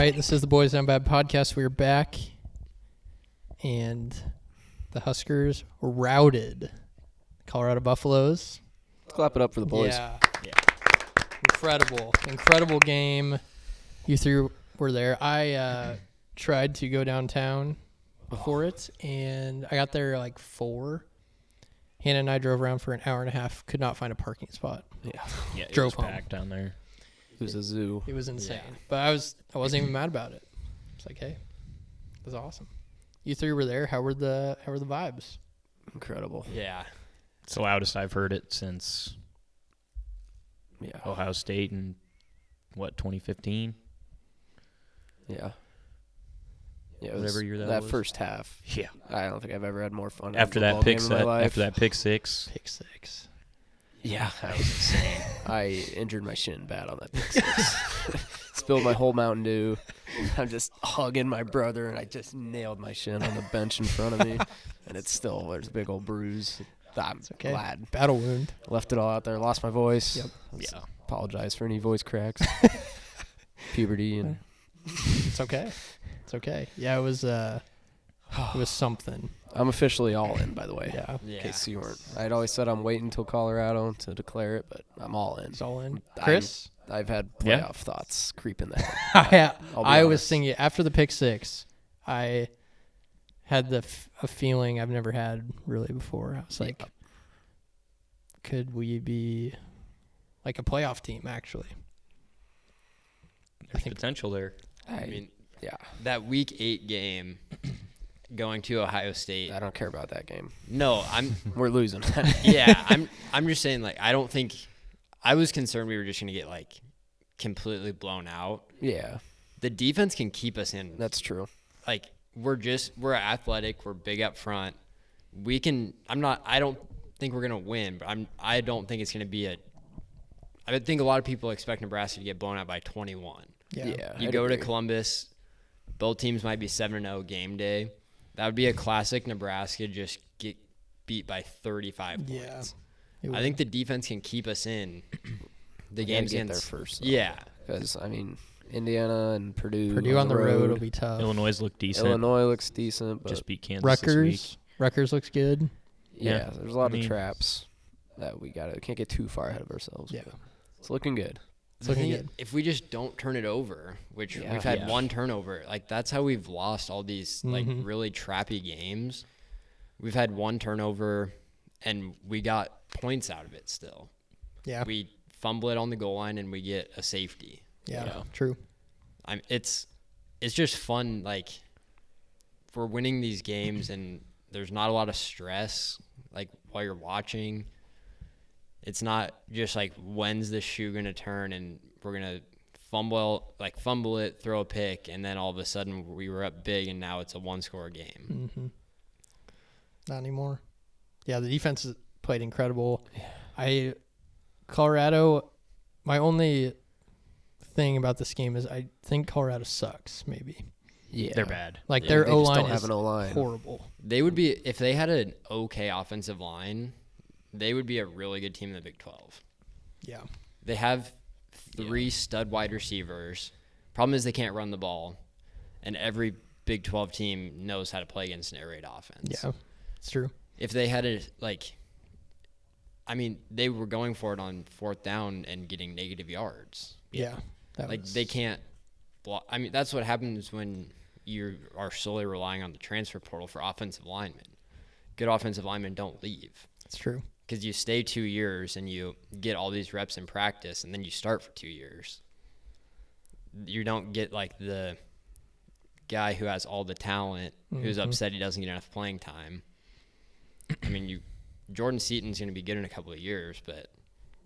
right, this is the Boys Down Bad podcast. We're back, and the Huskers routed Colorado Buffaloes. Let's clap it up for the boys. Yeah. Incredible game. You three were there. I tried to go downtown for it, and I got there like 4. Hannah and I drove around for an hour and a half. Could not find a parking spot. Yeah, Drove it was home. packed down there. It was a zoo. It was insane. Yeah. But I wasn't even mad about it. It's like, hey, it was awesome. You three were there. How were the vibes? Incredible. Yeah. It's the loudest I've heard it since Ohio State in, 2015? Yeah. Yeah, it Whatever was year that that was. first half. Yeah. I don't think I've ever had more fun. After that pick six. Pick 6. Yeah, that was insane. I injured my shin bad on that pick 6. Spilled my whole Mountain Dew. I'm just hugging my brother, and I just nailed my shin on the bench in front of me. And there's a big old bruise. I'm Okay. glad. Battle wound. Left it all out there. Lost my voice. Yep. Yeah. Apologize for any voice cracks. Puberty and It's okay. It's okay. Yeah, it was something. I'm officially all in, by the way. Yeah. In case you weren't. I'd always said I'm waiting until Colorado to declare it, but I'm all in. It's all in. Chris? I've had Yeah. playoff thoughts creep in there. I was thinking after the pick 6, I had a feeling I've never had really before. I was like, could we be like a playoff team, actually? There's potential there. I mean, yeah. that Week 8 game going to Ohio State. I don't care about that game. No, We're losing. I'm just saying, like, I don't think I was concerned we were just going to get like completely blown out. Yeah, The defense can keep us in. that's true. Like, we're athletic, we're big up front. I don't think we're going to win, but I don't think it's going to be I think a lot of people expect Nebraska to get blown out by 21. Yeah. You I'd go to agree. Columbus, both teams might be 7-0 game day. That would be a classic Nebraska just get beat by 35 Yeah. points. I think the defense can keep us in the We gotta games get there against first. though. Yeah. Because Indiana and Purdue on the road will be tough. Illinois looked decent. Illinois looks decent, but Just beat Kansas this week. Rutgers looks good. yeah, there's a lot I of mean- traps that we can't get too far ahead of ourselves. Yeah. but it's looking good. It's looking The good. thing- If we just don't turn it over, which Yeah. we've had Yeah. one turnover, like that's how we've lost all these like really trappy games. We've had one turnover, and we got points out of it still. Yeah. We fumble it on the goal line, and we get a safety. Yeah. True. It's just fun. Like, we're winning these games, and there's not a lot of stress. Like while you're watching, it's not just like when's the shoe gonna turn, and we're gonna fumble it, throw a pick, and then all of a sudden we were up big, and now it's a 1-score game. Mm-hmm. Not anymore. Yeah, the defense has played incredible. Colorado, my only thing about this game is I think Colorado sucks, maybe. Yeah, They're bad. Like Yeah, their they just O-line don't is have an O-line. horrible. They would be, if they had an okay offensive line, they would be a really good team in the Big 12. Yeah. They have 3 stud wide receivers. Problem is they can't run the ball, and every Big 12 team knows how to play against an air raid offense. Yeah, it's true. If they had they were going for it on 4th down and getting negative yards. Yeah. They can't block. I mean, that's what happens when you are solely relying on the transfer portal for offensive linemen. Good offensive linemen don't leave. It's true. Because you stay 2 years and you get all these reps in practice, and then you start for 2 years. You don't get like the guy who has all the talent, who's upset he doesn't get enough playing time. I mean, Jordan Seaton's going to be good in a couple of years, but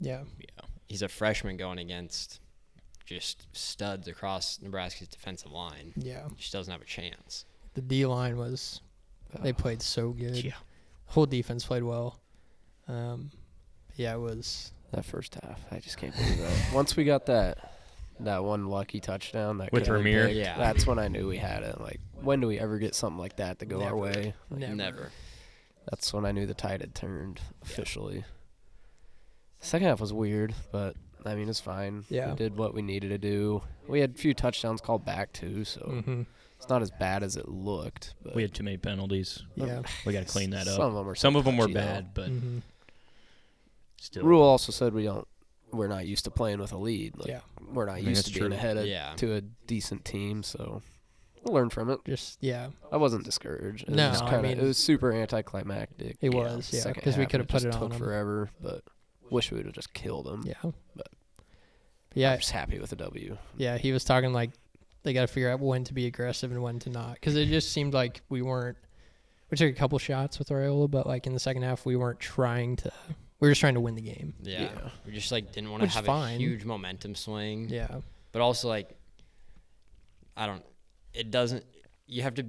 Yeah. he's a freshman going against just studs across Nebraska's defensive line. Yeah. He just doesn't have a chance. The D-line they played so good. Yeah. Whole defense played well. Yeah, it was. that first half. I just can't believe that. Once we got that one lucky touchdown that With could've been Ramir? picked, Yeah. that's when I knew we had it. Like, when do we ever get something like that to go our Never. way? Never. That's when I knew the tide had turned officially. Second half was weird, but I mean, it's fine. Yeah. We did what we needed to do. We had a few touchdowns called back, too, so Mm-hmm. it's not as bad as it looked. But We had too many penalties. Yeah. We got to clean that up. Some of them were were bad, but Mm-hmm. still. Rule also said we're not used to playing with a lead. Like, Yeah. we're not I mean, used that's to being true. ahead Yeah. to a decent team, so we'll learn from it. Just, yeah. I wasn't discouraged. It No, was I kinda, mean- it was super anticlimactic. It was, yeah, Second 'cause we half, could have put just it on took 'em. forever, but wish we would have just killed them. Yeah. But Yeah. I'm just happy with the W. Yeah, he was talking like they got to figure out when to be aggressive and when to not, because it just seemed like we took a couple shots with Raiola, but like in the second half we weren't trying to. We were just trying to win the game. Yeah. Yeah. We just like didn't want to Which is have fine. a huge momentum swing. Yeah, But also like it doesn't you have to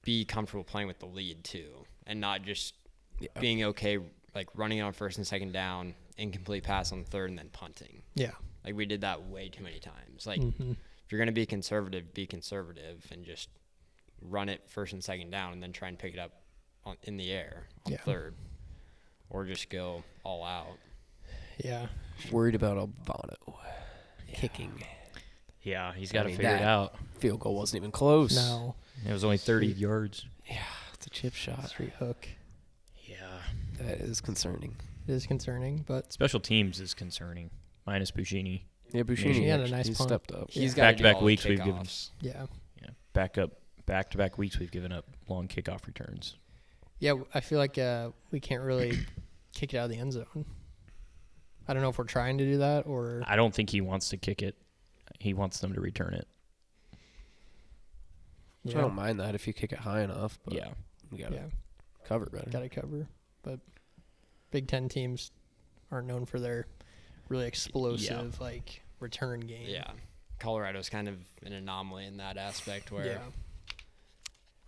be comfortable playing with the lead too and not just Yeah. being okay like running on first and second down, incomplete pass on third and then punting. yeah. Like we did that way too many times. Like Mm-hmm. if you're going to be conservative and just run it first and second down and then try and pick it up in the air on Yeah. third or just go all out. Yeah, Worried about Albano kicking. Yeah, he's got to mean, figure it that- out. Field goal wasn't even close. no It was only 30 yards. Yeah, it's a chip shot. straight hook. Yeah. That is concerning. It is concerning, but Special teams is concerning, minus Buccini. Yeah, Buccini He had a nice he punt. stepped up. He's Yeah. got Back-to-back weeks we've given. yeah, Yeah, back-to-back weeks we've given up long kickoff returns. yeah. I feel like we can't really kick it out of the end zone. I don't know if we're trying to do that or I don't think he wants to kick it. He wants them to return it. So I don't mind that if you kick it high enough. But Yeah. you got to yeah, cover better. got to cover. But Big Ten teams aren't known for their really explosive like return game. Yeah. Colorado's kind of an anomaly in that aspect where yeah,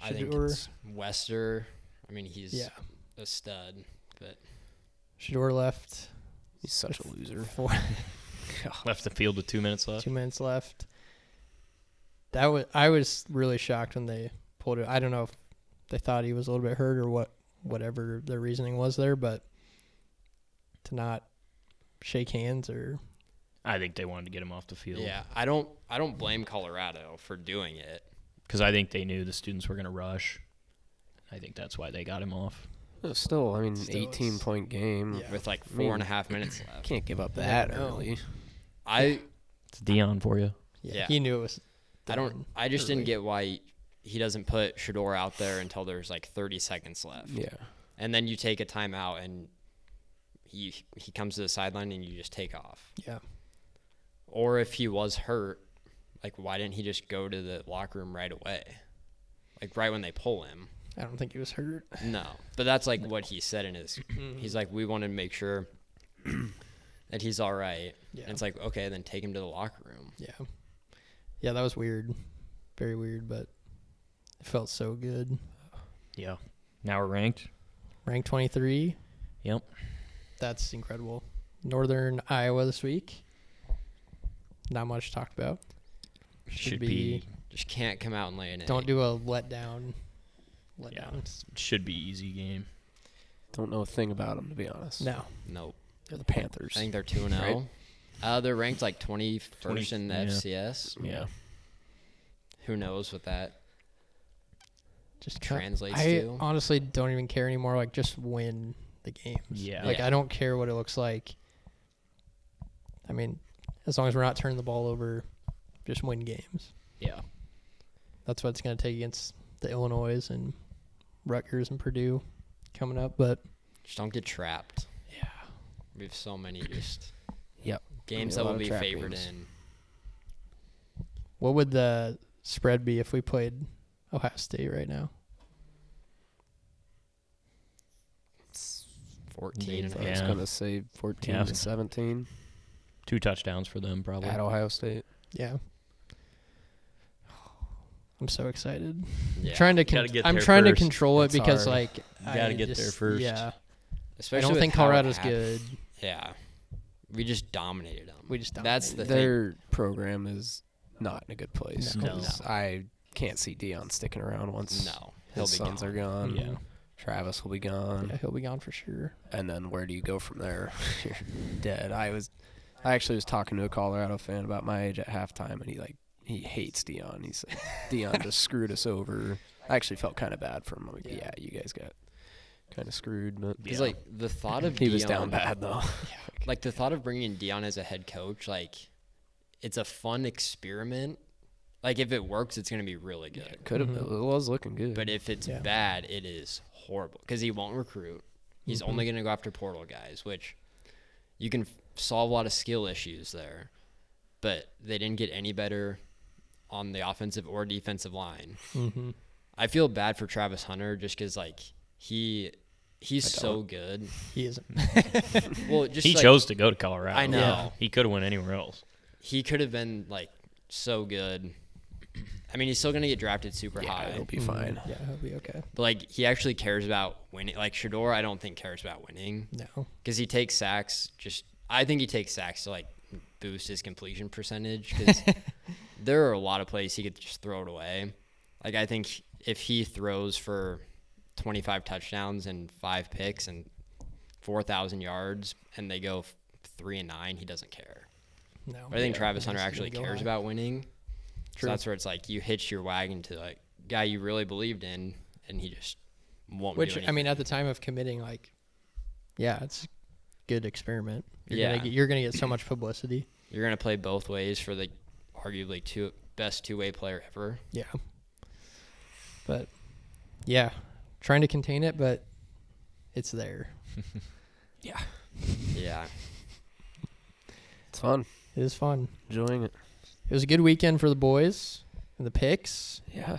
I think Shador- it's Wester. I mean, he's yeah. a stud, but Shador left He's such a loser. for Left the field with 2 minutes left. 2 minutes left. I was really shocked when they pulled it. I don't know if they thought he was a little bit hurt or whatever their reasoning was there, but to not shake hands or I think they wanted to get him off the field. yeah, I don't blame Colorado for doing it. Because I think they knew the students were going to rush. I think that's why they got him off. Still, I mean, Still, 18-point game. Yeah. With like I mean, 4.5 minutes left. Can't give up You that never know. early. It's Dion for you. Yeah. he knew it was. I just didn't early. get why he doesn't put Shador out there until there's like 30 seconds left. Yeah. And then you take a timeout and he comes to the sideline and you just take off. Yeah, Or if he was hurt, like why didn't he just go to the locker room right away? Like right when they pull him. I don't think he was hurt. No. But that's like what he said in his he's like, we want to make sure that he's all right. Yeah, And it's like, okay, then take him to the locker room. yeah, that was weird, very weird, but it felt so good. Yeah. Now we're ranked. Ranked 23. Yep. That's incredible. Northern Iowa this week. Not much talked about. Should be Just can't come out and lay an Don't egg. do a letdown. Yeah. Should be easy game. Don't know a thing about them, to be honest. No. Nope. They're the Panthers. I think they're 2-0. They're ranked like 21st in the yeah. FCS. Yeah. Who knows what that Just translates I to? honestly don't even care anymore. Like, just win the games. Yeah. Like, Yeah. I don't care what it looks like. I mean, as long as we're not turning the ball over, just win games. Yeah. That's what it's going to take against the Illinois and Rutgers and Purdue coming up. But Just don't get trapped. yeah, We have so many just Yep. games A that lot will of be trap favored games. in. what would the spread be if we played Ohio State right now? 14 and I a was Yeah. going to say 14 Yeah. to 17 2 touchdowns for them probably. at Ohio State. Yeah. I'm so excited. Yeah. Trying to Gotta get I'm there trying to first. control it It's because hard. like You gotta get there first. Yeah. Especially I don't with think how it Colorado's happened. good. Yeah. We just dominated them. We just That's the dominated. thing. Their program is not in a good place. No. 'Cause I can't see Dion sticking around once No. He'll his be sons gone. are gone. Yeah. Travis will be gone. Yeah, he'll be gone for sure. And then where do you go from there? You're dead. I actually was talking to a Colorado fan about my age at halftime, and he hates Dion. He said Dion just screwed us over. I actually felt kind of bad for him. I'm like, yeah, you guys got kind of screwed. But Because like the thought of he Dion, was down bad though. like the thought of bringing Dion as a head coach, like it's a fun experiment. Like if it works, it's gonna be really good. Could have. It was looking good. But if it's bad, it is horrible because he won't recruit. He's only gonna go after portal guys, which you can solve a lot of skill issues there. But they didn't get any better on the offensive or defensive line. Mm-hmm. I feel bad for Travis Hunter just because like he's so good. He isn't. Well, just He like, chose to go to Colorado. I know. Yeah. He could have went anywhere else. He could have been like so good. I mean, he's still gonna get drafted super high, He'll be fine. Yeah, he'll be okay. but like he actually cares about winning. Like Shador, I don't think cares about winning No. because he takes sacks. I think he takes sacks to like boost his completion percentage because there are a lot of plays he could just throw it away. Like I think if he throws for 25 touchdowns and 5 picks and 4,000 yards and they go 3-9, he doesn't care. No. But I think Travis He's Hunter gonna actually go cares high. about winning. So True. that's where it's like you hitch your wagon to like guy you really believed in, and he just won't do Which anything. I mean, at the time of committing, like, yeah, it's a good experiment. Yeah. You're gonna get so much publicity. You're gonna play both ways for the arguably best two-way player ever. Yeah. But yeah, trying to contain it, but it's there. Yeah, Yeah. it's fun. It is fun. Enjoying it. It was a good weekend for the boys and the picks. Yeah.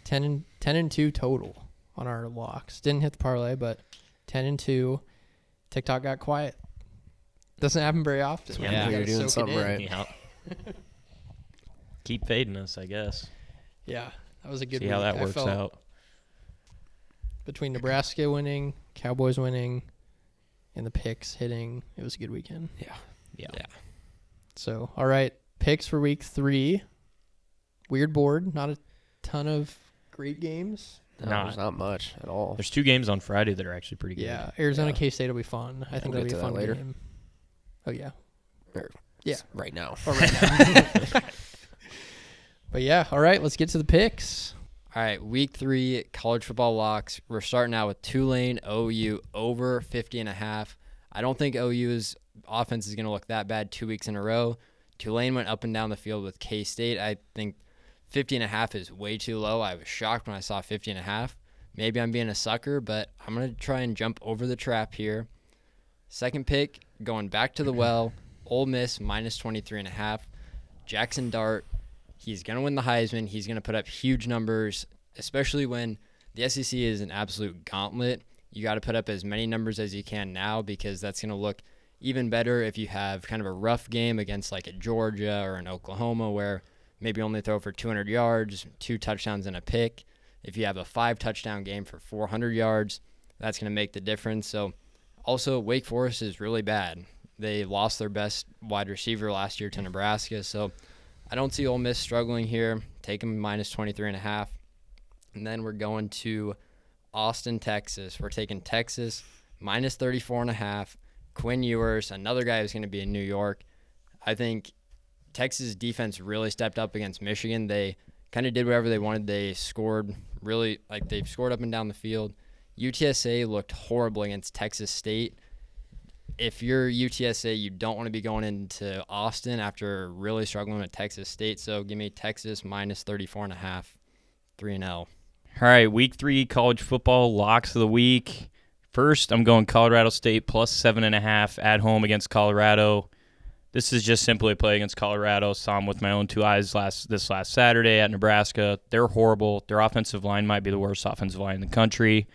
10-2 total on our locks. Didn't hit the parlay, but 10-2. TikTok got quiet. Doesn't happen very often. Yeah, You you're gotta doing soak it something in. right. Yeah. Keep fading us, I guess. Yeah, that was a good See how week. that I works felt out. Between Nebraska winning, Cowboys winning, and the picks hitting, it was a good weekend. Yeah. Yeah. So, all right, picks for week 3. Weird board, not a ton of great games. No, there's not much at all. There's 2 games on Friday that are actually pretty good. Yeah, Arizona Yeah. K-State will be fun. I think we'll that'll be get a to fun that later. game. Oh, yeah. Or Yeah. Right now. Or right now. But yeah, all right, let's get to the picks. All right, week 3 college football locks. We're starting out with Tulane OU over 50.5. I don't think OU's offense is going to look that bad 2 weeks in a row. Tulane went up and down the field with K-State. I think 50.5 is way too low. I was shocked when I saw 50.5. Maybe I'm being a sucker, but I'm going to try and jump over the trap here. Second pick, going back to the well, Ole Miss minus 23.5. Jackson Dart, he's going to win the Heisman. He's going to put up huge numbers, especially when the SEC is an absolute gauntlet. You got to put up as many numbers as you can now because that's going to look even better if you have kind of a rough game against like a Georgia or an Oklahoma where maybe only throw for 200 yards, 2 touchdowns and a pick. If you have a 5-touchdown game for 400 yards, that's going to make the difference. So also Wake Forest is really bad. They lost their best wide receiver last year to Nebraska. So I don't see Ole Miss struggling here. Take them minus 23.5. And then we're going to Austin, Texas. We're taking Texas minus 34.5. Quinn Ewers, another guy who's going to be in New York. I think Texas' defense really stepped up against Michigan. They kind of did whatever they wanted. They scored they've scored up and down the field. UTSA looked horrible against Texas State. If you're UTSA, you don't want to be going into Austin after really struggling with Texas State. So give me Texas minus 34.5, 3-0. All right, week 3 college football locks of the week. First, I'm going Colorado State plus 7.5 at home against Colorado. This is just simply a play against Colorado. Saw them with my own 2 eyes this last Saturday at Nebraska. They're horrible. Their offensive line might be the worst offensive line in the country.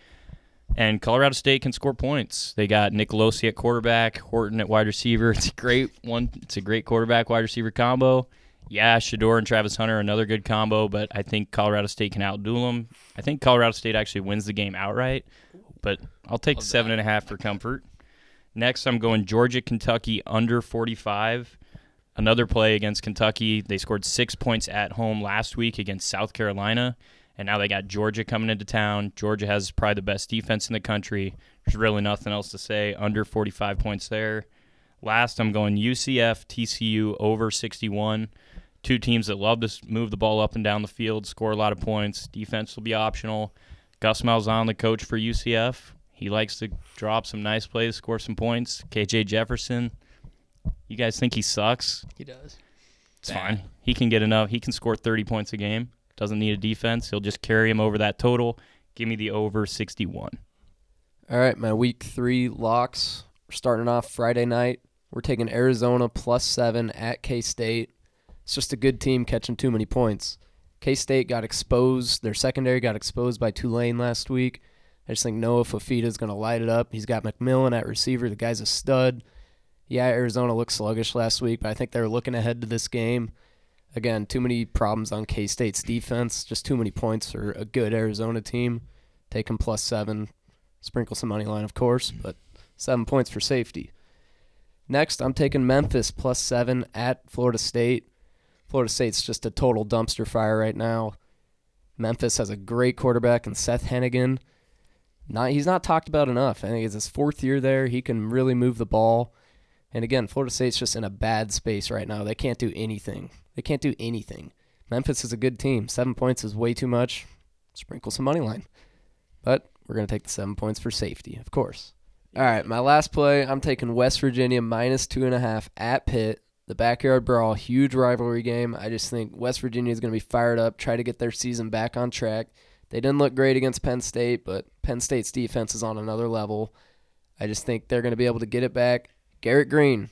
And Colorado State can score points. They got Nicolosi at quarterback, Horton at wide receiver. It's a great quarterback wide receiver combo. Yeah, Shador and Travis Hunter, another good combo, but I think Colorado State can outduel them. I think Colorado State actually wins the game outright, but I'll take 7.5 for comfort. Next, I'm going Georgia, Kentucky under 45. Another play against Kentucky. They scored 6 points at home last week against South Carolina, and now they got Georgia coming into town. Georgia has probably the best defense in the country. There's really nothing else to say. Under 45 points there. Last, I'm going UCF, TCU over 61. Two teams that love to move the ball up and down the field, score a lot of points. Defense will be optional. Gus Malzahn, the coach for UCF, he likes to drop some nice plays, score some points. KJ Jefferson, you guys think he sucks? He does. It's fine. He can get enough. He can score 30 points a game. Doesn't need a defense. He'll just carry him over that total. Give me the over 61. All right, my week 3 locks. We're starting off Friday night. We're taking Arizona +7 at K-State. It's just a good team catching too many points. K-State got exposed. Their secondary got exposed by Tulane last week. I just think Noah Fafita's going to light it up. He's got McMillan at receiver. The guy's a stud. Yeah, Arizona looked sluggish last week, but I think they're looking ahead to this game. Again, too many problems on K-State's defense. Just too many points for a good Arizona team. Take them +7. Sprinkle some money line, of course, but 7 points for safety. Next, I'm taking Memphis +7 at Florida State. Florida State's just a total dumpster fire right now. Memphis has a great quarterback in Seth Hennigan. He's not talked about enough. I think it's his 4th year there. He can really move the ball. And again, Florida State's just in a bad space right now. They can't do anything. Memphis is a good team. 7 points is way too much. Sprinkle some money line. But we're going to take the 7 points for safety, of course. All right, my last play, I'm taking West Virginia -2.5 at Pitt. The backyard brawl, huge rivalry game. I just think West Virginia is going to be fired up, try to get their season back on track. They didn't look great against Penn State, but Penn State's defense is on another level. I just think they're going to be able to get it back. Garrett Green,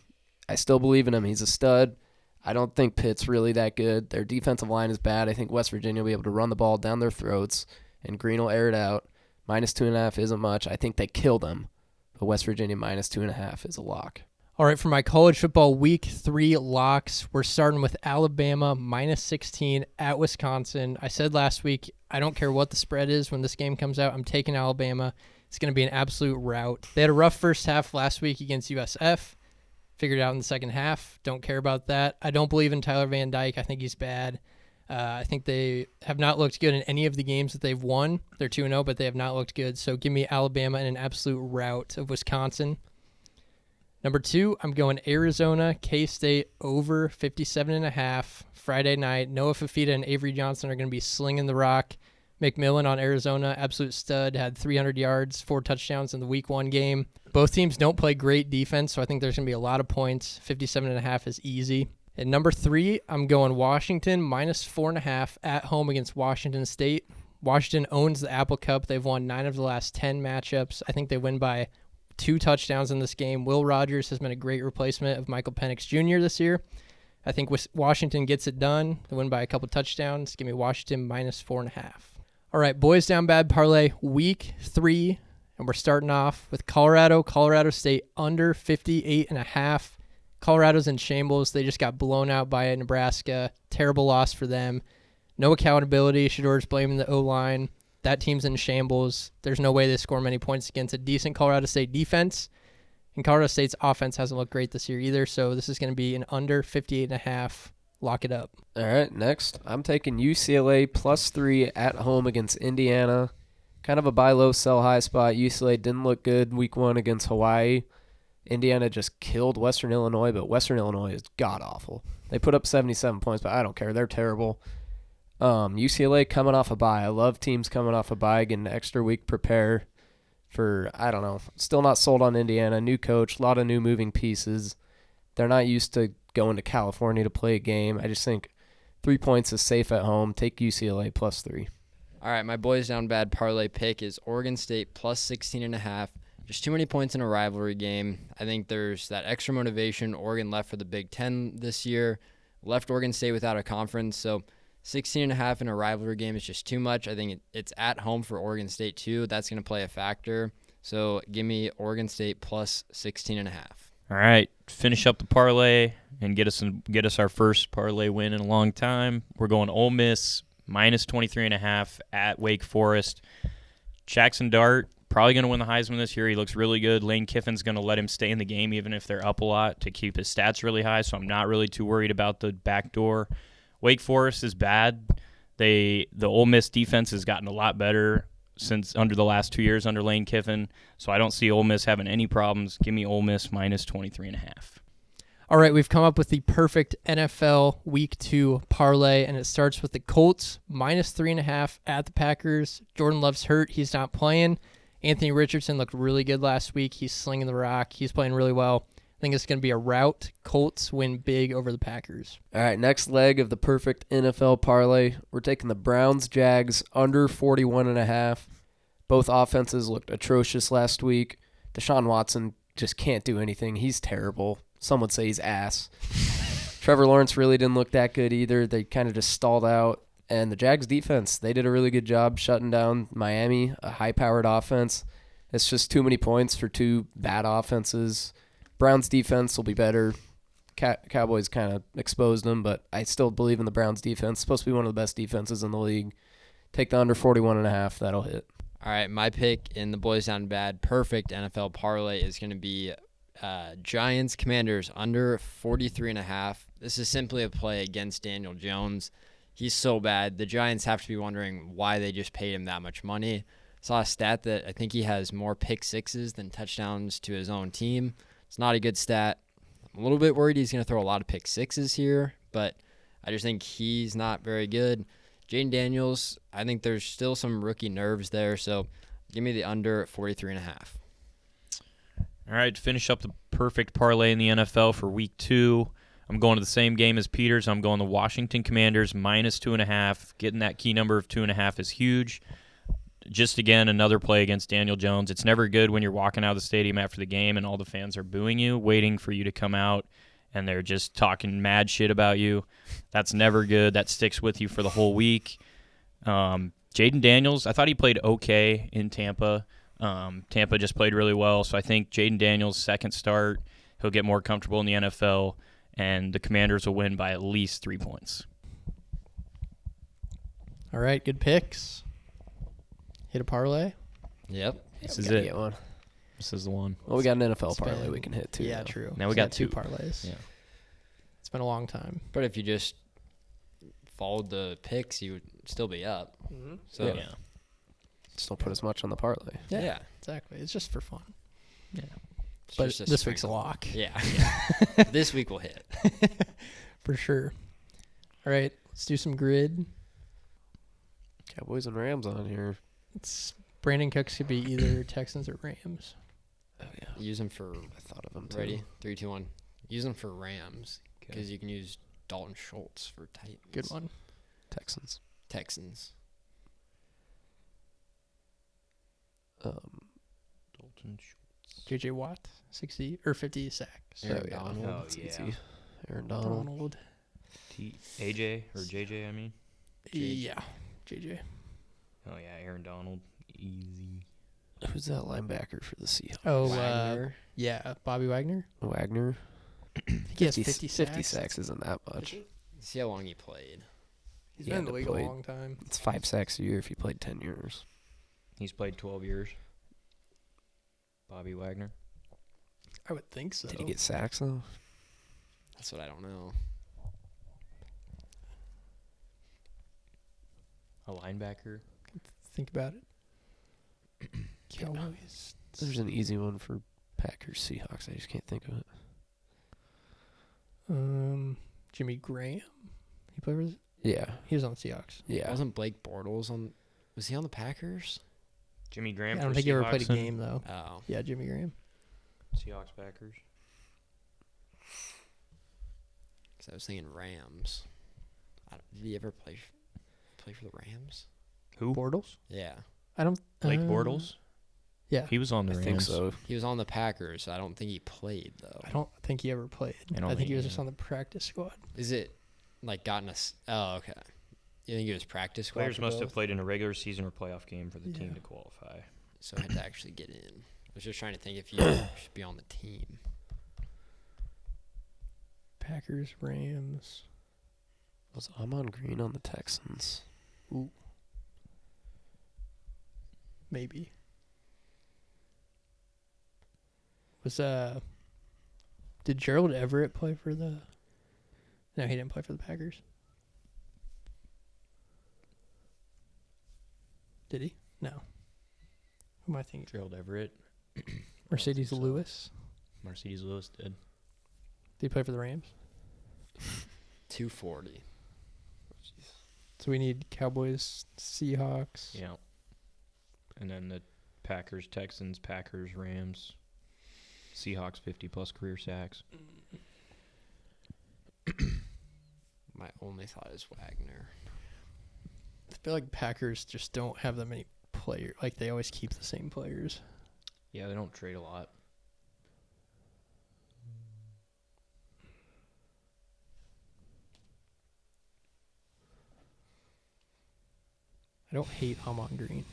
I still believe in him. He's a stud. I don't think Pitt's really that good. Their defensive line is bad. I think West Virginia will be able to run the ball down their throats, and Green will air it out. -2.5 isn't much. I think they kill them. But West Virginia -2.5 is a lock. All right, for my college football week 3 locks, we're starting with Alabama -16 at Wisconsin. I said last week, I don't care what the spread is when this game comes out. I'm taking Alabama. It's going to be an absolute rout. They had a rough first half last week against USF. Figured it out in the second half. Don't care about that. I don't believe in Tyler Van Dyke. I think he's bad. I think they have not looked good in any of the games that they've won. They're 2-0, but they have not looked good. So give me Alabama in an absolute rout of Wisconsin. Number 2, I'm going Arizona, K-State over 57.5 Friday night. Noah Fafita and Avery Johnson are going to be slinging the rock. McMillan on Arizona, absolute stud, had 300 yards, 4 touchdowns in the week 1 game. Both teams don't play great defense, so I think there's going to be a lot of points. 57.5 is easy. At number 3, I'm going Washington -4.5 at home against Washington State. Washington owns the Apple Cup. They've won 9 of the last 10 matchups. I think they win by 2 touchdowns in this game. Will Rogers has been a great replacement of Michael Penix Jr. this year. I think Washington gets it done. They win by a couple touchdowns. Give me Washington -4.5. All right, boys down bad parlay week 3, and we're starting off with Colorado State under 58.5. Colorado's in shambles. They just got blown out by Nebraska. Terrible loss for them. No accountability. Shador's blaming the O-line. That team's in shambles. There's no way they score many points against a decent Colorado State defense. And Colorado State's offense hasn't looked great this year either, so this is going to be an under 58.5. Lock it up. All right, next, I'm taking UCLA +3 at home against Indiana. Kind of a buy low, sell high spot. UCLA didn't look good week 1 against Hawaii. Indiana just killed Western Illinois, but Western Illinois is god-awful. They put up 77 points, but I don't care. They're terrible. UCLA coming off a bye. I love teams coming off a bye, getting an extra week prepare for, I don't know. Still not sold on Indiana. New coach, a lot of new moving pieces. They're not used to going to California to play a game. I just think 3 points is safe at home. Take UCLA +3. All right, my boys down bad parlay pick is Oregon State +16.5. Just too many points in a rivalry game. I think there's that extra motivation. Oregon left for the Big Ten this year. Left Oregon State without a conference. So 16.5 in a rivalry game is just too much. I think it's at home for Oregon State too. That's going to play a factor. So give me Oregon State +16.5. All right, finish up the parlay and get us our first parlay win in a long time. We're going Ole Miss -23.5 at Wake Forest. Jackson Dart probably going to win the Heisman this year. He looks really good. Lane Kiffin's going to let him stay in the game even if they're up a lot to keep his stats really high, so I'm not really too worried about the back door. Wake Forest is bad. The Ole Miss defense has gotten a lot better. since under the last 2 years under Lane Kiffin. So I don't see Ole Miss having any problems. Give me Ole Miss minus 23.5. All right, we've come up with the perfect NFL Week 2 parlay, and it starts with the Colts minus 3.5 at the Packers. Jordan Love's hurt. He's not playing. Anthony Richardson looked really good last week. He's slinging the rock. He's playing really well. I think it's going to be a rout. Colts win big over the Packers. All right, next leg of the perfect NFL parlay. We're taking the Browns-Jags under 41.5. Both offenses looked atrocious last week. Deshaun Watson just can't do anything. He's terrible. Some would say he's ass. Trevor Lawrence really didn't look that good either. They kind of just stalled out. And the Jags defense, they did a really good job shutting down Miami, a high-powered offense. It's just too many points for two bad offenses. Browns defense will be better. Cowboys kind of exposed them, but I still believe in the Browns defense. It's supposed to be one of the best defenses in the league. Take the under 41.5. That'll hit. All right, my pick in the Boys Down Bad perfect NFL parlay is going to be Giants Commanders under 43.5. This is simply a play against Daniel Jones. He's so bad. The Giants have to be wondering why they just paid him that much money. Saw a stat that I think he has more pick sixes than touchdowns to his own team. It's not a good stat. I'm a little bit worried he's going to throw a lot of pick sixes here, but I just think he's not very good. Jaden Daniels, I think there's still some rookie nerves there, so give me the under at 43.5. All right, to finish up the perfect parlay in the NFL for Week 2, I'm going to the same game as Peters. I'm going the Washington Commanders minus 2.5. Getting that key number of 2.5 is huge. Just, again, another play against Daniel Jones. It's never good when you're walking out of the stadium after the game and all the fans are booing you, waiting for you to come out, and they're just talking mad shit about you. That's never good. That sticks with you for the whole week. Jaden Daniels, I thought he played okay in Tampa. Tampa just played really well, so I think Jaden Daniels' second start, he'll get more comfortable in the NFL, and the Commanders will win by at least 3 points. All right, good picks. Hit a parlay. Yep. This We is gotta it. get one. This is the one. Well, we got an NFL It's parlay been- we can hit too. Yeah, though. true. Now we So got two two. parlays. Yeah. It's been a long time. But if you just followed the picks, you would still be up. So, Yeah. Just don't put as much on the parlay. yeah. Exactly. It's just for fun. It's But just a this week's a sprinkle. lock. Yeah. This week will hit. For sure. All right, let's do some grid. Cowboys and Rams on here. It's Brandon Cooks could be either Texans or Rams. Oh yeah, Use them for I thought of them too. ready. 3, 2, 1. Use them for Rams because you can use Dalton Schultz for Titans. Good one. Texans. Texans. JJ Watt, 60 or 50 sacks. Aaron oh yeah, Donald. Oh, that's yeah. easy. Aaron Donald. Donald. AJ or JJ, I mean. Yeah, JJ. Oh, yeah, Aaron Donald. Easy. Who's that linebacker for the Seahawks? Oh, Wagner. yeah, Bobby Wagner. Wagner. I think he has 50 sacks. 50 sacks isn't that much. See how long he played. He's He been in had the to league play- a long time. It's 5 sacks a year if you played 10 years. He's played 12 years. Bobby Wagner. I would think so. Did he get sacks though? That's what I don't know. A linebacker. Think about it. Cowboys. There's an easy one for Packers Seahawks. I just can't think of it. Jimmy Graham. He played for. Yeah. He was on the Seahawks. Yeah. Wasn't Blake Bortles on? Was he on the Packers? Jimmy Graham. I don't for think he ever played a Seahawks. game though. Oh. Yeah, Jimmy Graham. Seahawks Packers. Because I was thinking Rams. Did he ever play for the Rams? Who? Bortles. Yeah. I don't. Blake Bortles. Yeah. He was on the I Rams. think so. He was on the Packers. I don't think he played though. I don't think he ever played. I don't I think think he was he just on the practice squad. Is it like gotten us? Oh, okay. You think he was practice squad? Players for must have both? played in a regular season or playoff game for the team Yeah. to qualify. So I had to actually get in. I was just trying to think if he should be on the team. Packers, Rams. Was Amon Green on the Texans? Maybe. Was did Gerald Everett play for the? No, he didn't play for the Packers. Did he? No. Who am I thinking? Gerald Everett. Mercedes so. Lewis. Mercedes Lewis did. Did he play for the Rams? 240. So we need Cowboys, Seahawks. Yeah. And then the Packers, Texans, Packers, Rams, Seahawks 50-plus career sacks. My only thought is Wagner. I feel like Packers just don't have that many players. Like, they always keep the same players. Yeah, they don't trade a lot. I don't hate Amon Green.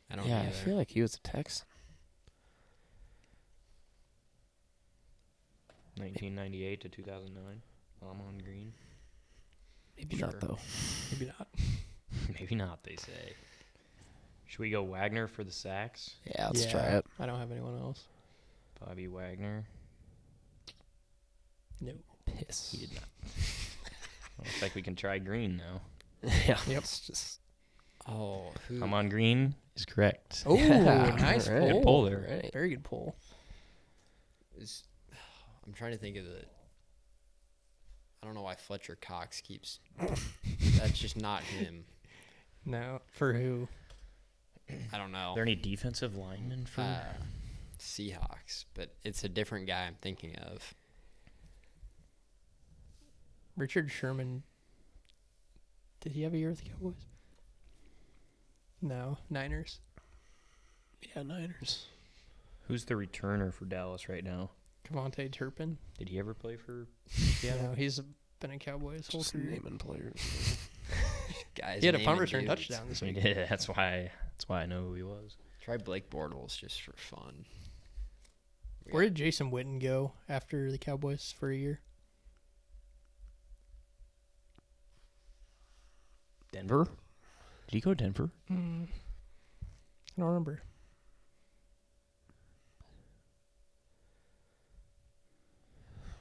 I don't Yeah, either. I feel like he was a Texan. 1998 to 2009. Amon Green. Maybe Sure. not, though. Maybe not. Maybe not, they say. Should we go Wagner for the sacks? Yeah, let's try it. I don't have anyone else. Bobby Wagner. No. Piss. He did not. Looks like we can try Green now. Yeah. Yep. It's just. Oh, who? Amon Green is correct. Oh, Yeah, nice all right. pull. Good pull there. Right. Very good pull. Is, I'm trying to think of the. I don't know why Fletcher Cox keeps. That's just not him. No. For who? I don't know. Are there any defensive linemen for? Seahawks, but it's a different guy I'm thinking of. Richard Sherman. Did he have a year with the Cowboys? No. Niners. Yeah, Niners. Who's the returner for Dallas right now? Cavante Turpin. Did he ever play for? No, he's been a Cowboy his whole Just career. naming players. Guys, He had a punt naming return dudes. touchdown this He week. did. That's why I know who he was. Try Blake Bortles just for fun. Where did Jason Witten go after the Cowboys for a year? Denver? Did he go to Denver? I don't remember.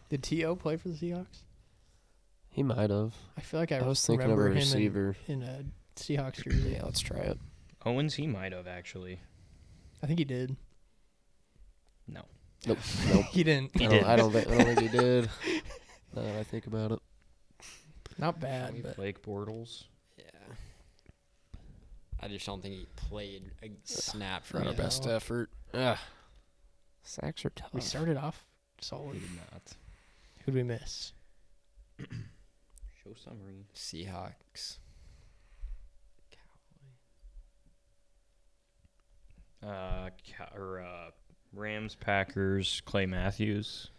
Did T.O. play for the Seahawks? He might have. I feel like I, I was thinking of a remember him receiver. in a Seahawks jersey. Yeah, let's try it. Owens, he might have actually. I think he did. No. Nope. Nope. He didn't. He I did. don't think he did. Now that I think about it. Not bad, but Blake Bortles. Yeah. I just don't think he played a snap for Not our them. best effort. Ugh. Sacks are tough. we started off solid. He did not. Who'd we miss? Show summary. Seahawks. Rams, Packers, Clay Matthews.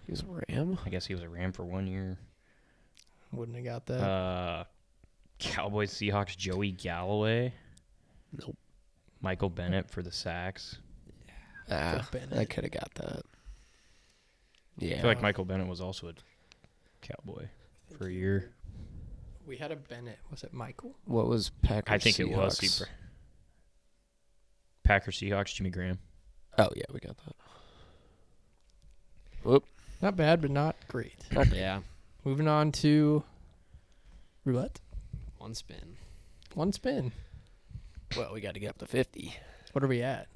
He was a Ram. I guess he was a Ram for 1 year. Wouldn't have got that. Cowboys, Seahawks, Joey Galloway. Nope. Michael Bennett for the sacks. Ah, Bennett. I could have got that. Yeah. I feel like Michael Bennett was also a Cowboy for a year. We had a Bennett. Was it Michael? What was Packers? I think it was. Seahawks? Packers, Seahawks, Jimmy Graham. Oh yeah, we got that. Whoop. Not bad, but not great. Yeah. Moving on to roulette. One spin. One spin. Well, we got to get up to 50. What are we at?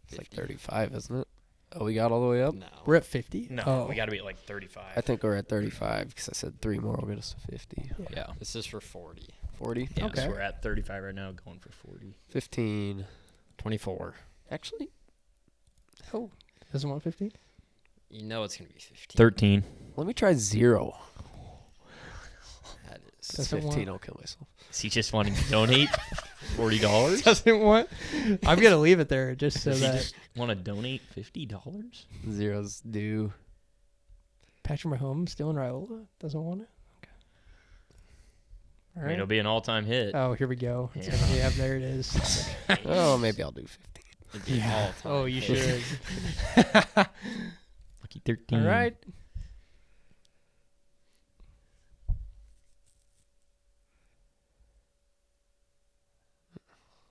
It's like 35, isn't it? Oh, we got all the way up? No. We're at 50? No, Oh. we got to be at like 35. I think we're at 35 because I said 3 more will get us to 50. Yeah. This is for 40. 40? Yeah, Okay. so we're at 35 right now, going for 40. 15. 24. Actually, Oh, doesn't want 50? You know it's going to be 15. 13. let me try 0. That is. It's Doesn't 15. want- I'll kill myself. Is he just wanting to donate $40? Doesn't want. I'm going to leave it there just so Does he that just want to donate $50? 0's due. Patrick Mahomes, Dylan Raiola, doesn't want it? Okay. All I mean, right. it'll be an all-time hit. Oh, here we go. Yeah. Yeah, there it is. Oh, maybe I'll do 15. It'd be all time. Oh, you should. Lucky 13. All right.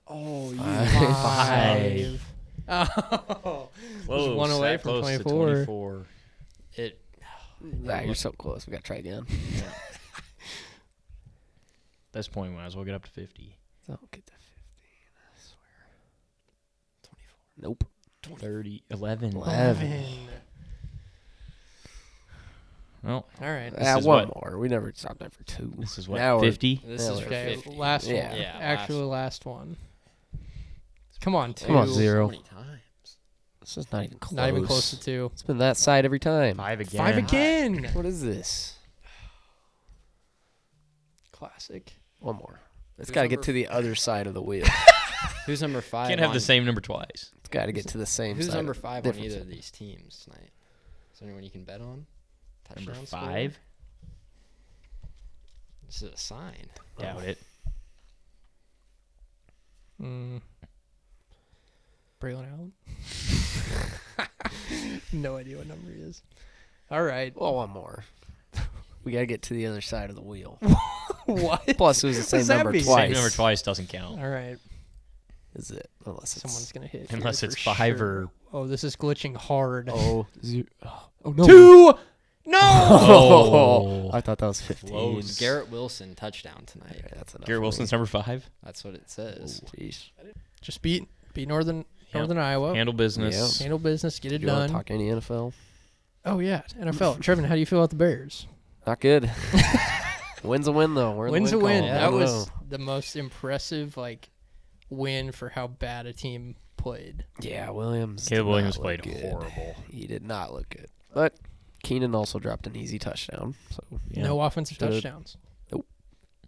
Oh, you. Five. Oh. Whoa, one away that from close to 24. 24. It. Nah, you're so close. We got to try again. At this point, we might as well get up to 50. I'll get to 15. I swear. Nope. 30, 11. 11. Well, All right. This is one what- more. We never stopped there for 2. this is what, Now we're- 50? This Yeah, is we're- for Okay, 50. last one. Yeah. Yeah, Actually, last one. Come on, 2. Come on, So 0. many times. This is not even close. Not even close to 2. It's been that side every time. 5 again. 5 again. What is this? Classic. One more. It's Who's got to get number to the other side of the wheel. Who's number 5? Can't have on, the same number twice. It's got to get to the same Who's side. number 5 on different either side. of these teams tonight? Is there anyone you can bet on? Number Touchdown score? 5? This is a sign. Doubt it. Braylon Allen. No idea what number he is. All right. Well, one more. We got to get to the other side of the wheel. What? Plus, it was the same does that number mean? twice. Same number twice doesn't count. All right. Is it? Unless it's Someone's gonna hit. Unless here it's for 5 sure. or... Oh, this is glitching hard. Oh, oh no. 2. No. Oh. I thought that was 15. Close. Garrett Wilson touchdown tonight. Okay, that's enough. Garrett for me. Wilson's number 5. That's what it says. Oh, jeez. Just beat Northern Handle Iowa. Handle business. Handle business. Get it You want done. to talk any NFL? Oh yeah, NFL. Trevin, how do you feel about the Bears? Not good. Win's a win, though. We're in Wins the a win win. column. That I don't was know. the most impressive win for how bad a team played. Yeah, Williams. Caleb did Williams not played look good. horrible. He did not look good. But Keenan also dropped an easy touchdown. So Yeah. No offensive Should've- touchdowns.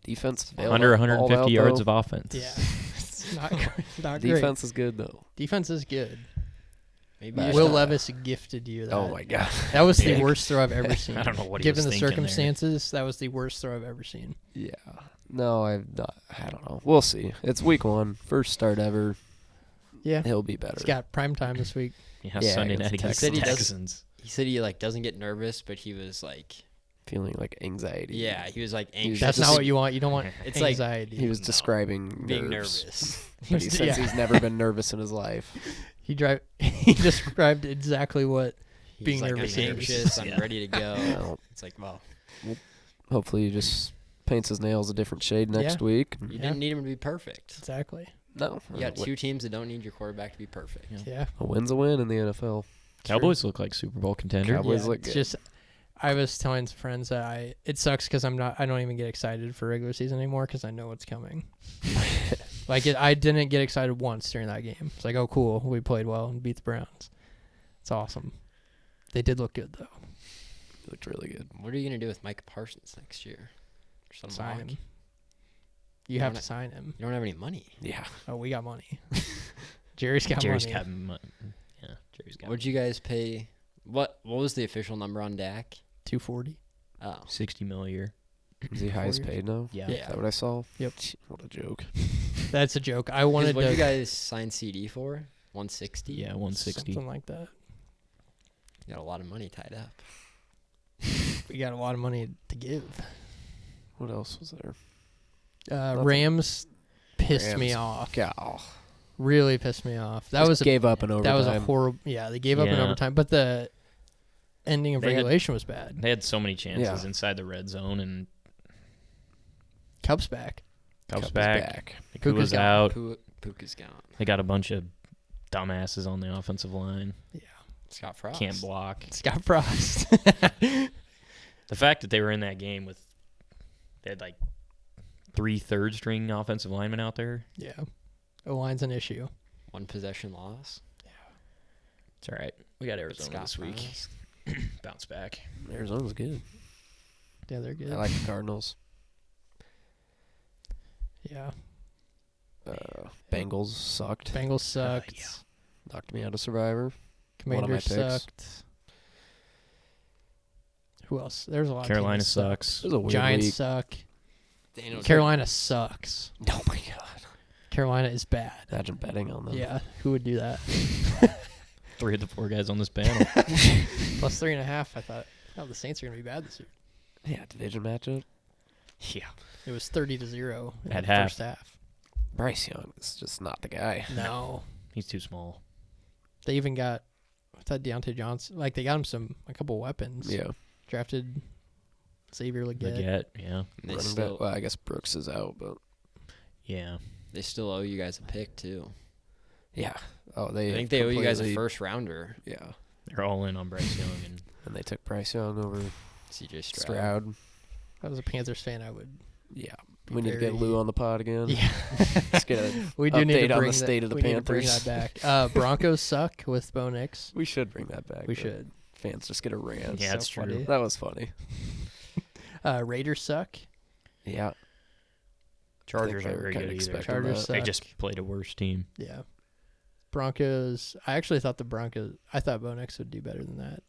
defense Under 150 yards of off. offense. Yeah, it's not not Defense is good though. great. Defense is good. Maybe Back Will up. Levis gifted you that. Oh my god. That was the Big. worst throw I've ever seen. I don't know what he Given was the thinking there. circumstances, that was the worst throw I've ever seen. Yeah. No, I've not. I don't know. We'll see. It's week 1, first start ever. Yeah, He'll be better. he's got prime time this week. Yeah, Yeah, Sunday against night the against Texans. the He doesn't- Texans. He said he doesn't get nervous, but he was Feeling like anxiety. yeah, he was was anxious. That's just- not what you want. You don't want It's like anxiety. He was No. describing being nerves. nervous. But he says he's never been nervous in his life. He described exactly what. He's Being like, nervous I'm is. anxious. I'm Yeah. ready to go. Well, It's like, well, hopefully he just paints his nails a different shade next Yeah. week. you Yeah. didn't need him to be perfect. Exactly. No. You got 2 teams that don't need your quarterback to be perfect. Yeah. A win's a win in the NFL. Cowboys look like Super Bowl contender. Cowboys Yeah, look it's good. just I was telling some friends that it sucks because I don't even get excited for regular season anymore because I know what's coming. I didn't get excited once during that game. It's like, oh cool, we played well and beat the Browns. It's awesome. They did look good though. Looked really good. What are you gonna do with Micah Parsons next year? Just let him Sign walk? him. You have don't to sign him. You don't have any money. Yeah. Oh, we got money. Jerry's got Jerry's money. got yeah, Jerry's got What'd you guys pay? What was the official number on Dak? 240. Oh, 60 mil a year. Is he highest 4 years. paid now? Yeah. Is that what I saw? Yep. What a joke. That's a joke. I wanted what did to you guys sign CD for? 160. Yeah, 160. something like that. You got a lot of money tied up. We got a lot of money to give. What else was there? Nothing. Rams pissed me Rams. off. God. Really pissed me off. That Just was gave up in overtime. that was a horrible. Yeah, they gave up in Yeah. overtime, but the ending of They had- regulation was bad. They had so many chances Yeah. inside the red zone, and Cubs back. Cubs is back. Puka's Puka's gone. out. Puka's gone. They got a bunch of dumbasses on the offensive line. Scott Frost. Can't block. Scott Frost. The fact that they were in that game with, they had 3 third-string offensive linemen out there. Yeah, O-line's an issue. 1 possession loss. It's all right. We got Arizona Scott this week. Frost. Bounce back. Arizona's good. Yeah, they're good. I like the Cardinals. Yeah, Bengals sucked. Bengals sucked. yeah. Knocked me out of Survivor. One of my Commanders picks. sucked. Who else? There's a lot. Carolina of teams that suck. sucks. It was a weird Giants week. suck. Daniel Carolina sucks. Oh my god. Carolina is bad. Imagine betting on them. Yeah, who would do that? 3 of the 4 guys on this panel. Plus 3.5. I thought, oh, the Saints are gonna be bad this year. Yeah, division matchup. Yeah. It was 30-0 in At the half. first half. Bryce Young is just not the guy. No, He's too small. they even got. I thought Deontay Johnson. They got him a couple weapons. Yeah. Drafted Xavier Leggett. Leggett, yeah. They Running still, back. Well, I guess Brooks is out, but Yeah. they still owe you guys a pick too. Yeah. Oh, I they. think they owe you guys a completely- first rounder. Yeah. They're all in on Bryce Young. And And they took Bryce Young over CJ Stroud. Stroud. If I was a Panthers fan, I would. Yeah. Be We need to get very- Lou on the pod again. Yeah, Let's get a we do need update to on bring the state of the we need to bring Panthers. that back. Broncos suck with Bo Nix. We should bring that back. We but should. Fans just get a rant. Yeah, that's true. funny. That was funny. Raiders suck. Yeah. Chargers they aren't were very kinda good either. expecting Chargers that. They suck. just played a worse team. Yeah. Broncos. I actually thought I thought Bo Nix would do better than that.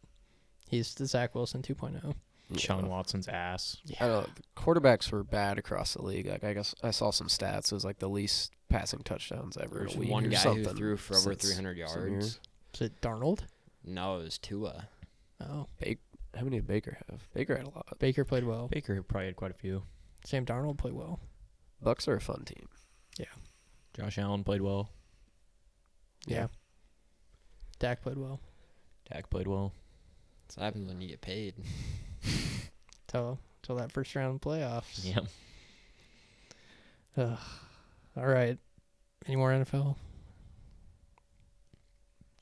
He's the Zach Wilson 2.0. Sean Watson's ass. I don't know. The quarterbacks were bad across the league. Like I guess I saw some stats. It was like the least passing touchdowns ever. There's in a week one or guy something who threw for over since 300 some years. yards. Is it Darnold? No, it was Tua. Oh, How many did Baker have? Baker had a lot. Baker played well. Baker probably had quite a few. Sam Darnold played well. Bucks are a fun team. Josh Allen played well. Yeah. Dak played well. Dak played well. That's what happens when you get paid. Till that first round of playoffs. Yeah. All right. Any more NFL?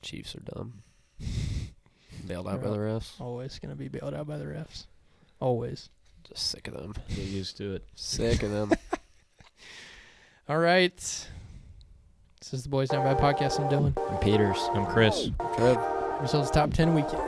Chiefs are dumb. Bailed out by the refs. Always gonna be bailed out by the refs. Always. Just sick of them. Get used to it. Sick of them. All right. This is the Boys Down Bad podcast. I'm Dylan. And Peters. I'm Chris. Trev. Results top 10 weekend.